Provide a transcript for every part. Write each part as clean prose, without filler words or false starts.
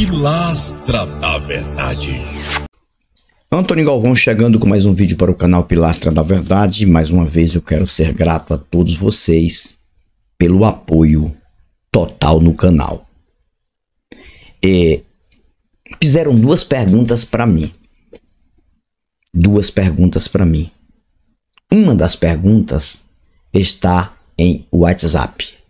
Pilastra da Verdade. Antônio Galvão chegando com mais um vídeo para o canal Pilastra da Verdade. Mais uma vez eu quero ser grato a todos vocês pelo apoio total no canal. Fizeram duas perguntas para mim. Uma das perguntas está em WhatsApp.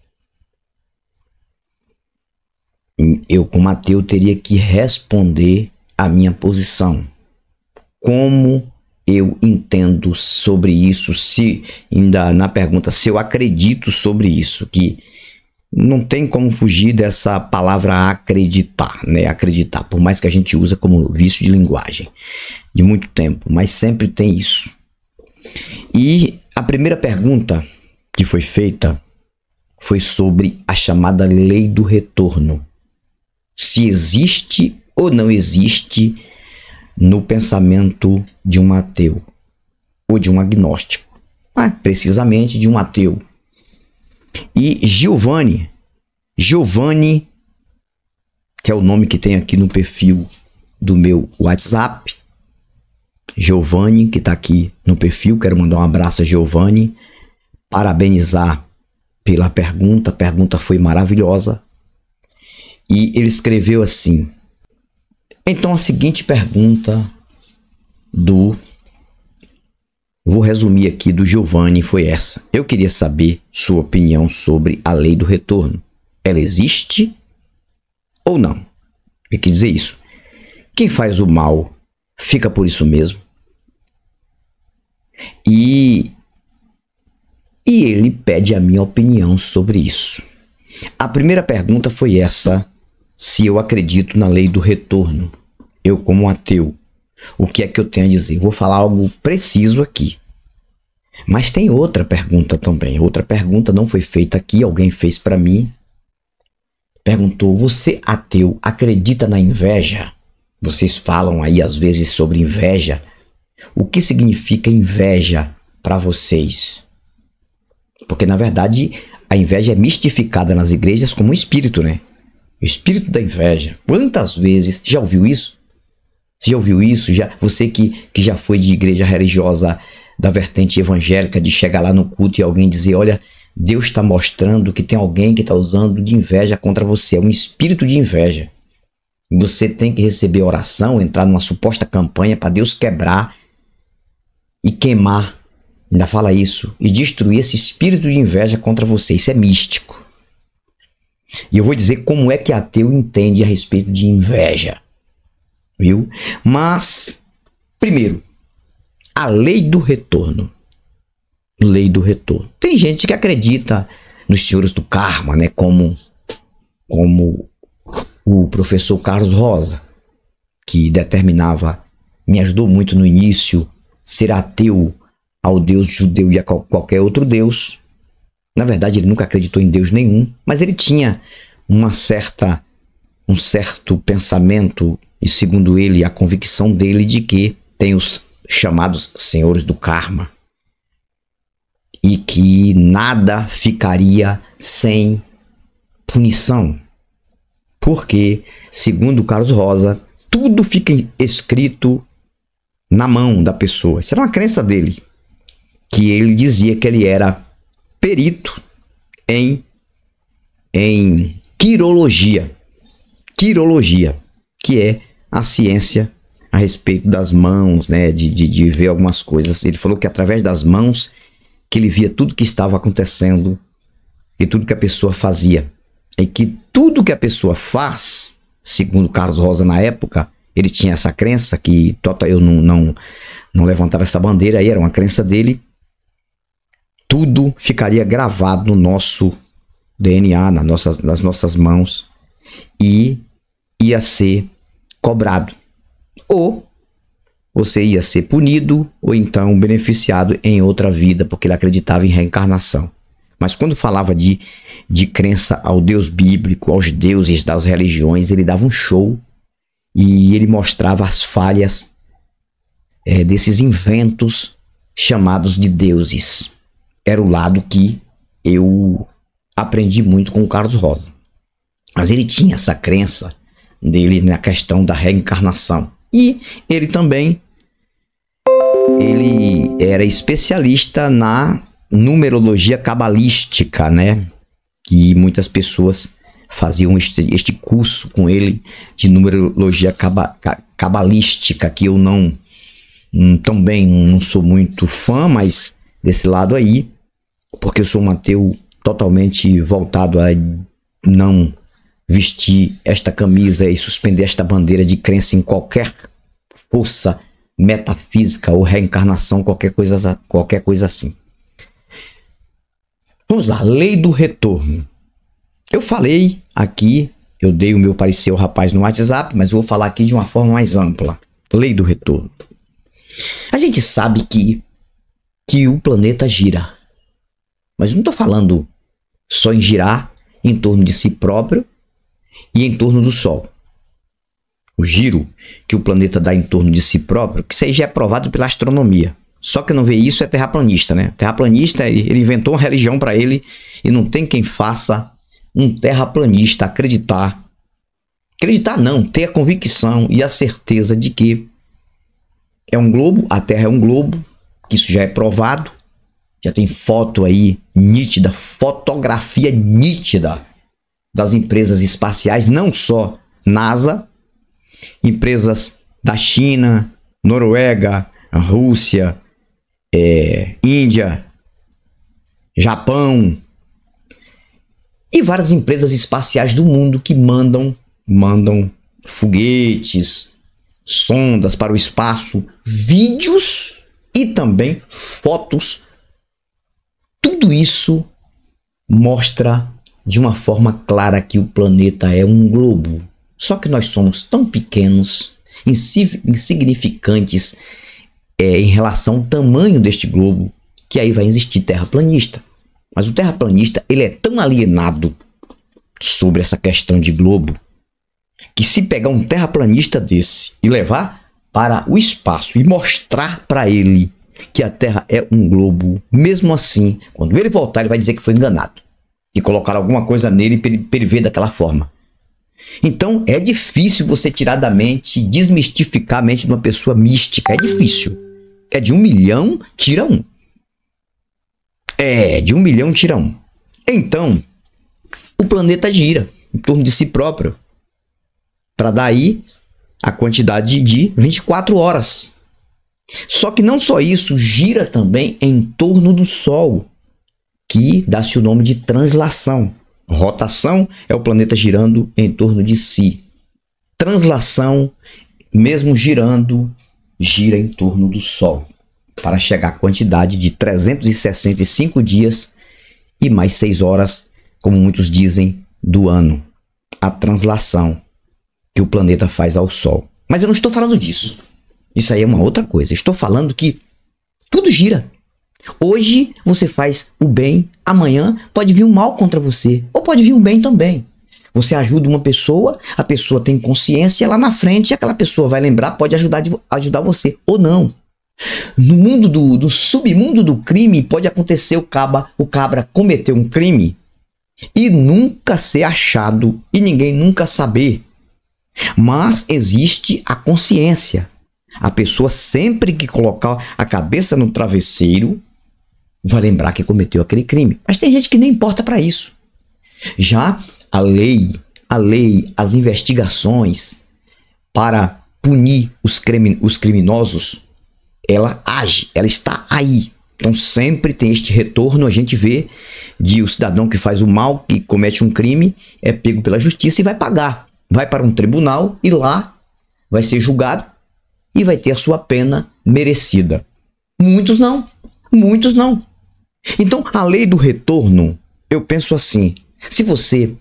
Eu, como ateu, teria que responder a minha posição. Como eu entendo sobre isso, se ainda na pergunta se eu acredito sobre isso, que não tem como fugir dessa palavra acreditar, né? Acreditar, por mais que a gente usa como vício de linguagem de muito tempo, mas sempre tem isso. E a primeira pergunta que foi feita foi sobre a chamada lei do retorno. Se existe ou não existe no pensamento de um ateu ou de um agnóstico, precisamente de um ateu. E Giovanni, que é o nome que tem aqui no perfil do meu WhatsApp, Giovanni, que está aqui no perfil, quero mandar um abraço a Giovanni, parabenizar pela pergunta, a pergunta foi maravilhosa. E ele escreveu assim: então a seguinte pergunta vou resumir aqui, do Giovanni foi essa: eu queria saber sua opinião sobre a lei do retorno. Ela existe ou não? Eu quis dizer isso. Quem faz o mal fica por isso mesmo. E ele pede a minha opinião sobre isso. A primeira pergunta foi essa: se eu acredito na lei do retorno. Eu, como ateu, o que é que eu tenho a dizer? Vou falar algo preciso aqui. Mas tem outra pergunta também. Outra pergunta não foi feita aqui, alguém fez para mim. Perguntou: você, ateu, acredita na inveja? Vocês falam aí às vezes sobre inveja. O que significa inveja para vocês? Porque na verdade a inveja é mistificada nas igrejas como um espírito, né? O espírito da inveja. Quantas vezes já ouviu isso? Você já ouviu isso? Você que já foi de igreja religiosa da vertente evangélica, de chegar lá no culto e alguém dizer: olha, Deus está mostrando que tem alguém que está usando de inveja contra você. É um espírito de inveja. Você tem que receber oração, entrar numa suposta campanha para Deus quebrar e queimar, ainda fala isso, e destruir esse espírito de inveja contra você. Isso é místico. E eu vou dizer como é que ateu entende a respeito de inveja, viu? Mas, primeiro, a lei do retorno. Lei do retorno. Tem gente que acredita nos senhores do karma, né? Como o professor Carlos Rosa, que me ajudou muito no início, ser ateu ao Deus judeu e a qualquer outro Deus. Na verdade, ele nunca acreditou em Deus nenhum, mas ele tinha um certo pensamento, e segundo ele, a convicção dele de que tem os chamados senhores do karma e que nada ficaria sem punição. Porque, segundo Carlos Rosa, tudo fica escrito na mão da pessoa. Isso era uma crença dele, que ele dizia que ele era perito em quirologia, que é a ciência a respeito das mãos, né, de ver algumas coisas. Ele falou que através das mãos que ele via tudo que estava acontecendo e tudo que a pessoa fazia, e que tudo que a pessoa faz, segundo Carlos Rosa na época, ele tinha essa crença, que eu não levantava essa bandeira, aí era uma crença dele. Tudo ficaria gravado no nosso DNA, nas nossas mãos, e ia ser cobrado. Ou você ia ser punido, ou então beneficiado em outra vida, porque ele acreditava em reencarnação. Mas quando falava de crença ao Deus bíblico, aos deuses das religiões, ele dava um show e ele mostrava as falhas desses inventos chamados de deuses. Era o lado que eu aprendi muito com o Carlos Rosa. Mas ele tinha essa crença dele na questão da reencarnação. E ele também era especialista na numerologia cabalística, né? E muitas pessoas faziam este curso com ele de numerologia cabalística, que eu também não sou muito fã, mas desse lado aí, porque eu sou um ateu totalmente voltado a não vestir esta camisa e suspender esta bandeira de crença em qualquer força metafísica ou reencarnação, qualquer coisa assim. Vamos lá, lei do retorno. Eu falei aqui, eu dei o meu parecer ao rapaz no WhatsApp, mas vou falar aqui de uma forma mais ampla. Lei do retorno. A gente sabe que o planeta gira, mas não estou falando só em girar em torno de si próprio e em torno do Sol. O giro que o planeta dá em torno de si próprio, que isso aí já é provado pela astronomia. Só que não vê isso é terraplanista, né? Terraplanista, ele inventou uma religião para ele e não tem quem faça um terraplanista acreditar não, ter a convicção e a certeza de que é um globo, a Terra é um globo, que isso já é provado, já tem foto aí nítida, fotografia nítida das empresas espaciais, não só NASA, empresas da China, Noruega, Rússia, Índia, Japão e várias empresas espaciais do mundo que mandam foguetes, sondas para o espaço, vídeos e também fotos. Tudo isso mostra de uma forma clara que o planeta é um globo. Só que nós somos tão pequenos, insignificantes em relação ao tamanho deste globo, que aí vai existir terraplanista. Mas o terraplanista, ele é tão alienado sobre essa questão de globo, que se pegar um terraplanista desse e levar para o espaço e mostrar para ele que a Terra é um globo, mesmo assim, quando ele voltar, ele vai dizer que foi enganado e colocar alguma coisa nele para ele ver daquela forma. Então é difícil você tirar da mente, desmistificar a mente de uma pessoa mística. É difícil. É de 1 milhão, tira 1. De 1 milhão, tira 1. Então, o planeta gira em torno de si próprio, para dar aí a quantidade de 24 horas. Só que não só isso, gira também em torno do Sol, que dá-se o nome de translação. Rotação é o planeta girando em torno de si. Translação, mesmo girando, gira em torno do Sol, para chegar à quantidade de 365 dias e mais 6 horas, como muitos dizem, do ano. A translação que o planeta faz ao Sol. Mas eu não estou falando disso. Isso aí é uma outra coisa. Estou falando que tudo gira. Hoje você faz o bem, amanhã pode vir o mal contra você, ou pode vir o bem também. Você ajuda uma pessoa, a pessoa tem consciência, lá na frente aquela pessoa vai lembrar, pode ajudar você, ou não. No mundo do submundo do crime, pode acontecer o cabra cometer um crime e nunca ser achado e ninguém nunca saber. Mas existe a consciência. A pessoa sempre que colocar a cabeça no travesseiro vai lembrar que cometeu aquele crime. Mas tem gente que nem importa para isso. Já a lei, as investigações para punir os criminosos, ela age, ela está aí. Então sempre tem este retorno, a gente vê de o cidadão que faz o mal, que comete um crime, é pego pela justiça e vai pagar. Vai para um tribunal e lá vai ser julgado e vai ter a sua pena merecida. Muitos não. Então, a lei do retorno, eu penso assim, se você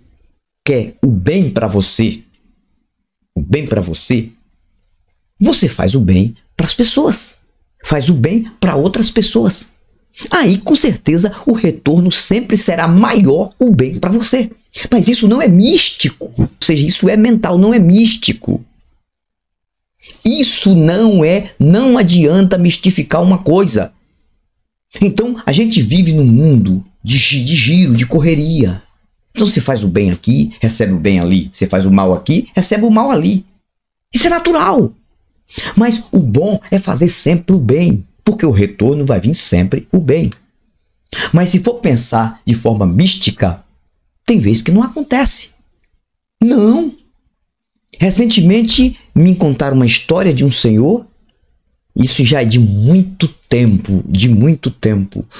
quer o bem para você, você faz o bem para as pessoas, faz o bem para outras pessoas. Aí, com certeza, o retorno sempre será maior o bem para você. Mas isso não é místico, ou seja, isso é mental, não é místico. Isso não adianta mistificar uma coisa. Então, a gente vive num mundo de giro, de correria. Então você faz o bem aqui, recebe o bem ali. Você faz o mal aqui, recebe o mal ali. Isso é natural. Mas o bom é fazer sempre o bem, porque o retorno vai vir sempre o bem. Mas se for pensar de forma mística, tem vezes que não acontece. Não. Recentemente me contaram uma história de um senhor, isso já é de muito tempo,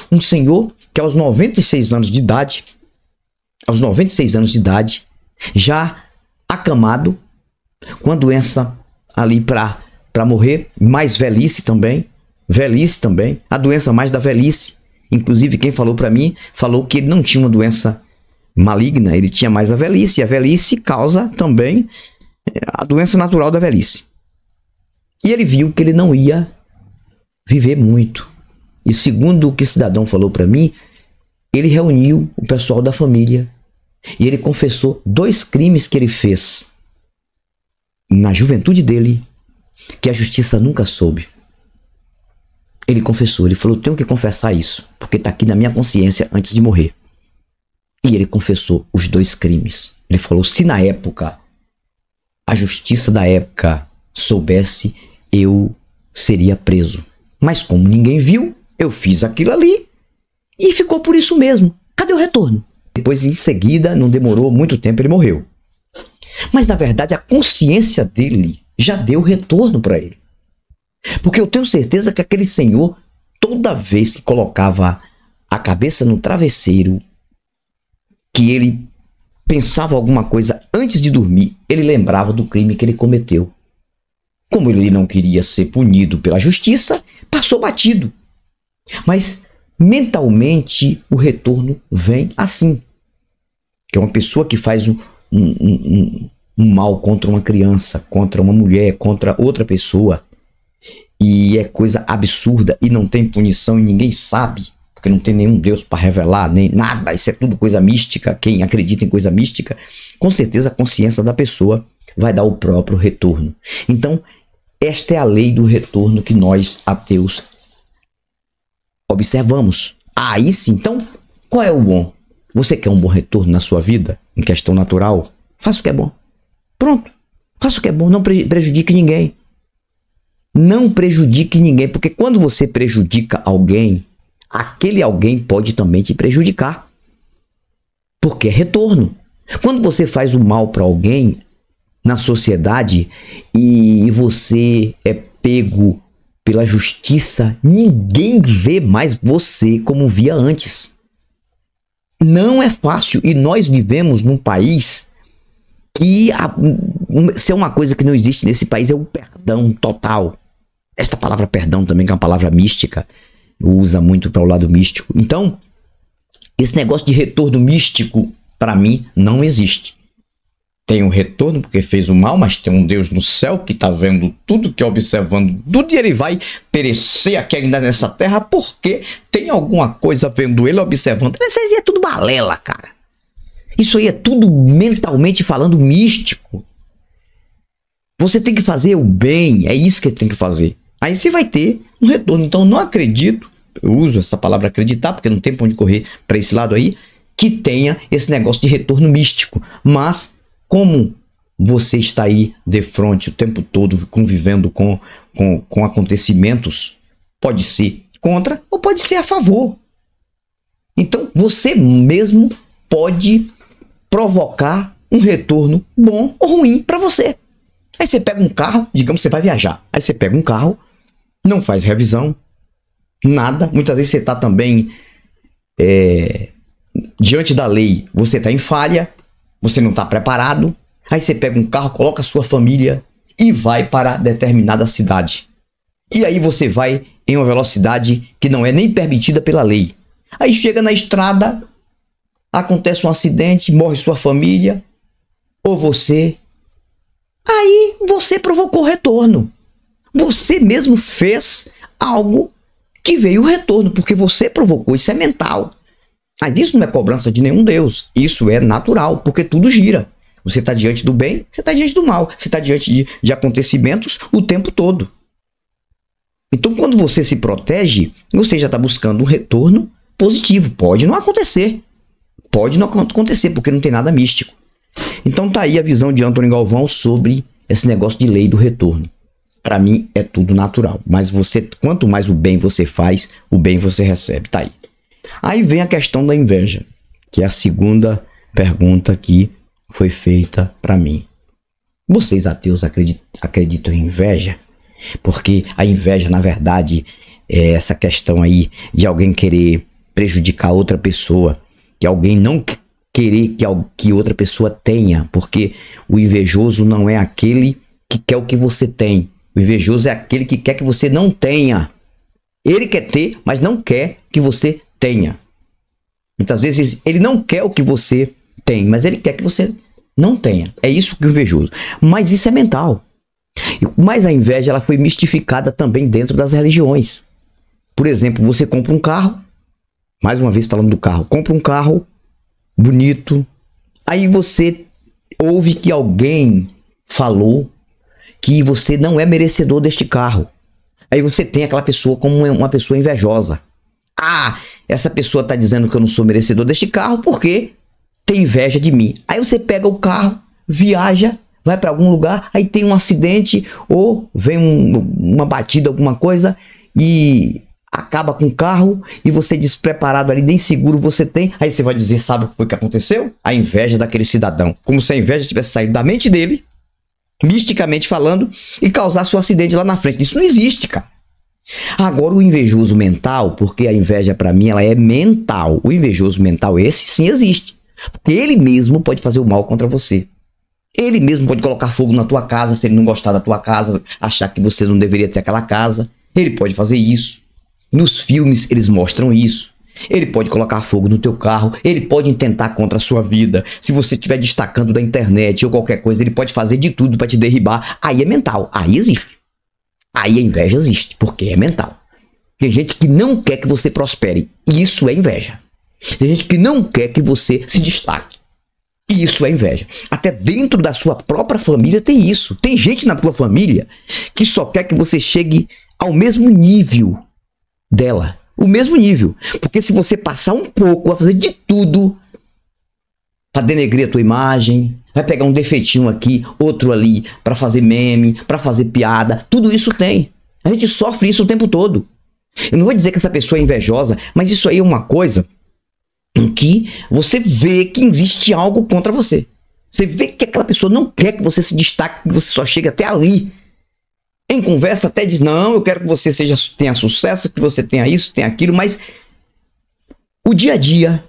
um senhor que aos 96 anos de idade, já acamado, com a doença ali para morrer, mais velhice também, a doença mais da velhice. Inclusive quem falou para mim, falou que ele não tinha uma doença maligna, ele tinha mais a velhice, e a velhice causa também a doença natural da velhice. E ele viu que ele não ia viver muito. E segundo o que o cidadão falou para mim, ele reuniu o pessoal da família e ele confessou 2 crimes que ele fez na juventude dele, que a justiça nunca soube. Ele confessou, ele falou, tenho que confessar isso, porque está aqui na minha consciência antes de morrer. E ele confessou os 2 crimes. Ele falou, se na época a justiça da época soubesse, eu seria preso. Mas como ninguém viu, eu fiz aquilo ali e ficou por isso mesmo. Cadê o retorno? Depois, em seguida, não demorou muito tempo, ele morreu. Mas, na verdade, a consciência dele já deu retorno para ele. Porque eu tenho certeza que aquele senhor, toda vez que colocava a cabeça no travesseiro, que ele pensava alguma coisa antes de dormir, ele lembrava do crime que ele cometeu. Como ele não queria ser punido pela justiça, passou batido. Mas mentalmente o retorno vem assim. Que é uma pessoa que faz um mal contra uma criança, contra uma mulher, contra outra pessoa, e é coisa absurda e não tem punição e ninguém sabe, porque não tem nenhum Deus para revelar, nem nada, isso é tudo coisa mística. Quem acredita em coisa mística, com certeza a consciência da pessoa vai dar o próprio retorno. Então, esta é a lei do retorno que nós, ateus, observamos. Aí sim, então, qual é o bom? Você quer um bom retorno na sua vida, em questão natural? Faça o que é bom. Pronto, faça o que é bom, não prejudique ninguém. Não prejudique ninguém, porque quando você prejudica alguém, aquele alguém pode também te prejudicar. Porque é retorno. Quando você faz o mal para alguém na sociedade e você é pego pela justiça, ninguém vê mais você como via antes. Não é fácil. E nós vivemos num país que, se é uma coisa que não existe nesse país, é o perdão total. Esta palavra perdão também, que é uma palavra mística, usa muito para o lado místico. Então, esse negócio de retorno místico, para mim, não existe. Tem um retorno porque fez o mal, mas tem um Deus no céu que está vendo tudo, que é observando tudo, e ele vai perecer aqui ainda nessa terra porque tem alguma coisa vendo ele, observando. Isso aí é tudo balela, cara. Isso aí é tudo mentalmente falando místico. Você tem que fazer o bem, é isso que tem que fazer. Aí você vai ter um retorno. Então, não acredito, eu uso essa palavra acreditar, porque não tem pra onde correr para esse lado aí, que tenha esse negócio de retorno místico. Mas, como você está aí de frente o tempo todo, convivendo com acontecimentos, pode ser contra ou pode ser a favor. Então, você mesmo pode provocar um retorno bom ou ruim para você. Aí você pega um carro, digamos que você vai viajar. Aí você pega um carro, não faz revisão, nada. Muitas vezes você está também diante da lei, você está em falha, você não está preparado. Aí você pega um carro, coloca a sua família e vai para determinada cidade. E aí você vai em uma velocidade que não é nem permitida pela lei. Aí chega na estrada, acontece um acidente, morre sua família, ou você. Aí você provocou retorno. Você mesmo fez algo que veio o retorno, porque você provocou. Isso é mental. Mas isso não é cobrança de nenhum Deus. Isso é natural, porque tudo gira. Você está diante do bem, você está diante do mal. Você está diante de acontecimentos o tempo todo. Então, quando você se protege, você já está buscando um retorno positivo. Pode não acontecer. Pode não acontecer, porque não tem nada místico. Então tá aí a visão de Antônio Galvão sobre esse negócio de lei do retorno. Para mim é tudo natural, mas quanto mais o bem você faz, o bem você recebe, tá aí. Aí vem a questão da inveja, que é a segunda pergunta que foi feita para mim. Vocês ateus acreditam em inveja? Porque a inveja, na verdade, é essa questão aí de alguém querer prejudicar outra pessoa, que alguém não querer que outra pessoa tenha, porque o invejoso não é aquele que quer o que você tem. O invejoso é aquele que quer que você não tenha. Ele quer ter, mas não quer que você tenha. Muitas vezes ele não quer o que você tem, mas ele quer que você não tenha. É isso que é o invejoso. Mas isso é mental. Mas a inveja ela foi mistificada também dentro das religiões. Por exemplo, você compra um carro, mais uma vez falando do carro, compra um carro bonito, aí você ouve que alguém falou que você não é merecedor deste carro. Aí você tem aquela pessoa como uma pessoa invejosa. Ah, essa pessoa está dizendo que eu não sou merecedor deste carro porque tem inveja de mim. Aí você pega o carro, viaja, vai para algum lugar, aí tem um acidente ou vem uma batida, alguma coisa e acaba com o carro e você despreparado ali, nem seguro você tem. Aí você vai dizer, sabe o que foi que aconteceu? A inveja daquele cidadão. Como se a inveja tivesse saído da mente dele, misticamente falando, e causasse um acidente lá na frente. Isso não existe, cara. Agora o invejoso mental, porque a inveja para mim ela é mental. O invejoso mental, esse sim existe. Porque ele mesmo pode fazer o mal contra você. Ele mesmo pode colocar fogo na tua casa, se ele não gostar da tua casa, achar que você não deveria ter aquela casa. Ele pode fazer isso. Nos filmes eles mostram isso. Ele pode colocar fogo no teu carro, ele pode intentar contra a sua vida. Se você estiver destacando da internet ou qualquer coisa, ele pode fazer de tudo para te derribar. Aí é mental, aí existe. Aí a inveja existe, porque é mental. Tem gente que não quer que você prospere, e isso é inveja. Tem gente que não quer que você se destaque, e isso é inveja. Até dentro da sua própria família tem isso. Tem gente na tua família que só quer que você chegue ao mesmo nível dela. O mesmo nível. Porque se você passar um pouco, vai fazer de tudo para denegrir a tua imagem, vai pegar um defeitinho aqui, outro ali, para fazer meme, para fazer piada. Tudo isso tem. A gente sofre isso o tempo todo. Eu não vou dizer que essa pessoa é invejosa, mas isso aí é uma coisa em que você vê que existe algo contra você. Você vê que aquela pessoa não quer que você se destaque, que você só chegue até ali. Em conversa até diz, não, eu quero que você tenha sucesso, que você tenha isso, tenha aquilo, mas o dia a dia,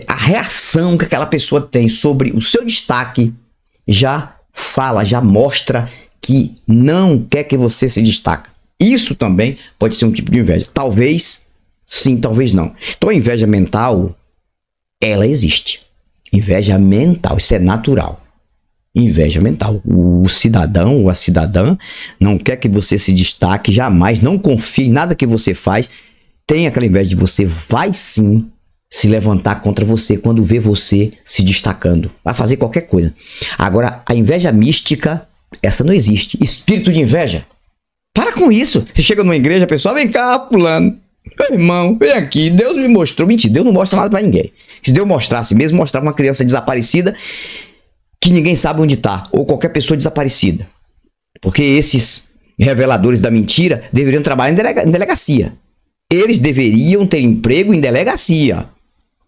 a reação que aquela pessoa tem sobre o seu destaque já fala, já mostra que não quer que você se destaque. Isso também pode ser um tipo de inveja. Talvez sim, talvez não. Então a inveja mental, ela existe. Inveja mental, isso é natural. Inveja mental. O cidadão ou a cidadã não quer que você se destaque jamais, não confie em nada que você faz, tem aquela inveja de você, vai sim se levantar contra você quando vê você se destacando. Vai fazer qualquer coisa. Agora, a inveja mística, essa não existe. Espírito de inveja. Para com isso. Você chega numa igreja, a pessoa, vem cá, pulando. Meu irmão, vem aqui. Deus me mostrou. Mentira, Deus não mostra nada pra ninguém. Se Deus mostrasse mesmo, mostrava uma criança desaparecida que ninguém sabe onde está, ou qualquer pessoa desaparecida. Porque esses reveladores da mentira deveriam trabalhar em delegacia. Eles deveriam ter emprego em delegacia.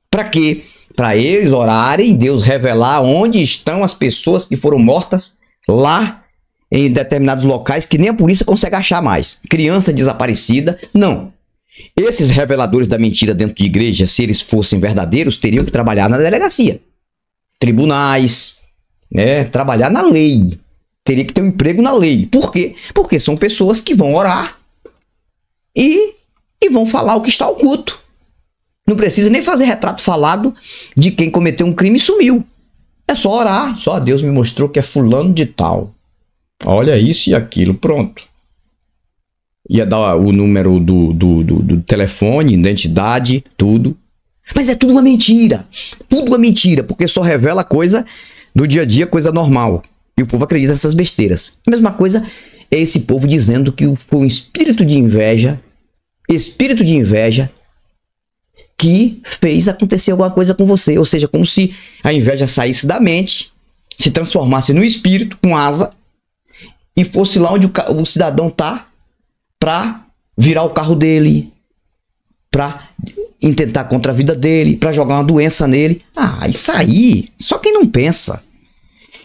Para quê? Para eles orarem, Deus revelar onde estão as pessoas que foram mortas lá em determinados locais que nem a polícia consegue achar mais. Criança desaparecida, não. Esses reveladores da mentira dentro de igreja, se eles fossem verdadeiros, teriam que trabalhar na delegacia. Tribunais, trabalhar na lei. Teria que ter um emprego na lei. Por quê? Porque são pessoas que vão orar e vão falar o que está oculto. Não precisa nem fazer retrato falado de quem cometeu um crime e sumiu. É só orar. Só Deus me mostrou que é fulano de tal. Olha isso e aquilo. Pronto. Ia dar o número do telefone, identidade, tudo. Mas é tudo uma mentira. Tudo uma mentira. Porque só revela coisa do dia a dia, coisa normal. E o povo acredita nessas besteiras. A mesma coisa é esse povo dizendo que foi um espírito de inveja que fez acontecer alguma coisa com você. Ou seja, como se a inveja saísse da mente, se transformasse no espírito, com asa, e fosse lá onde o cidadão tá para virar o carro dele, para intentar contra a vida dele, para jogar uma doença nele. Ah, isso aí, só quem não pensa.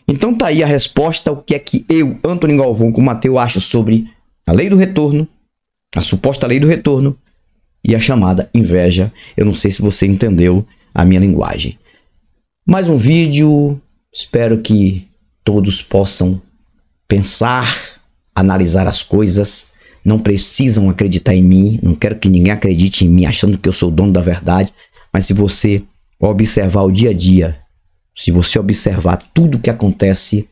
Então tá aí a resposta ao que é que eu, Antônio Galvão, como Mateus, acho sobre a lei do retorno, a suposta lei do retorno e a chamada inveja. Eu não sei se você entendeu a minha linguagem. Mais um vídeo, espero que todos possam pensar, analisar as coisas. Não precisam acreditar em mim, não quero que ninguém acredite em mim achando que eu sou o dono da verdade, mas se você observar o dia a dia, se você observar tudo o que acontece,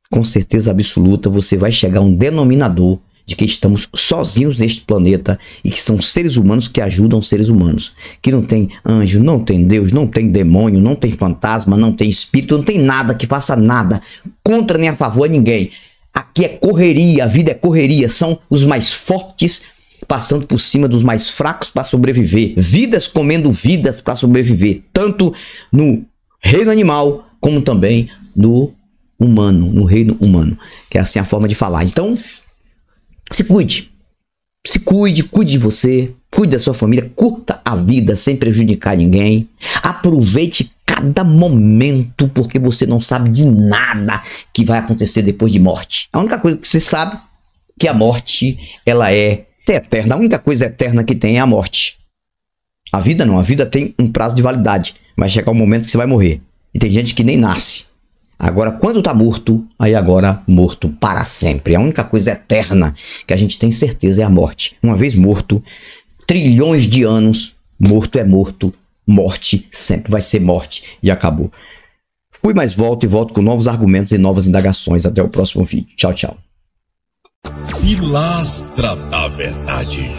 com certeza absoluta você vai chegar a um denominador de que estamos sozinhos neste planeta e que são seres humanos que ajudam seres humanos. Que não tem anjo, não tem Deus, não tem demônio, não tem fantasma, não tem espírito, não tem nada que faça nada contra nem a favor de ninguém. Aqui é correria, a vida é correria, são os mais fortes passando por cima dos mais fracos para sobreviver. Vidas comendo vidas para sobreviver, tanto no reino animal, como também no humano, no reino humano, que é assim a forma de falar. Então, se cuide, cuide de você, cuide da sua família, curta a vida sem prejudicar ninguém, aproveite cada momento, porque você não sabe de nada que vai acontecer depois de morte. A única coisa que você sabe é que a morte, ela é eterna, a única coisa eterna que tem é a morte. A vida não, a vida tem um prazo de validade. Vai chegar o momento que você vai morrer. E tem gente que nem nasce. Agora, quando tá morto, aí agora morto para sempre. A única coisa eterna que a gente tem certeza é a morte. Uma vez morto, trilhões de anos, morto é morto. Morte sempre vai ser morte. E acabou. Fui, mas volto e volto com novos argumentos e novas indagações. Até o próximo vídeo. Tchau, tchau. Pilastra da Verdade.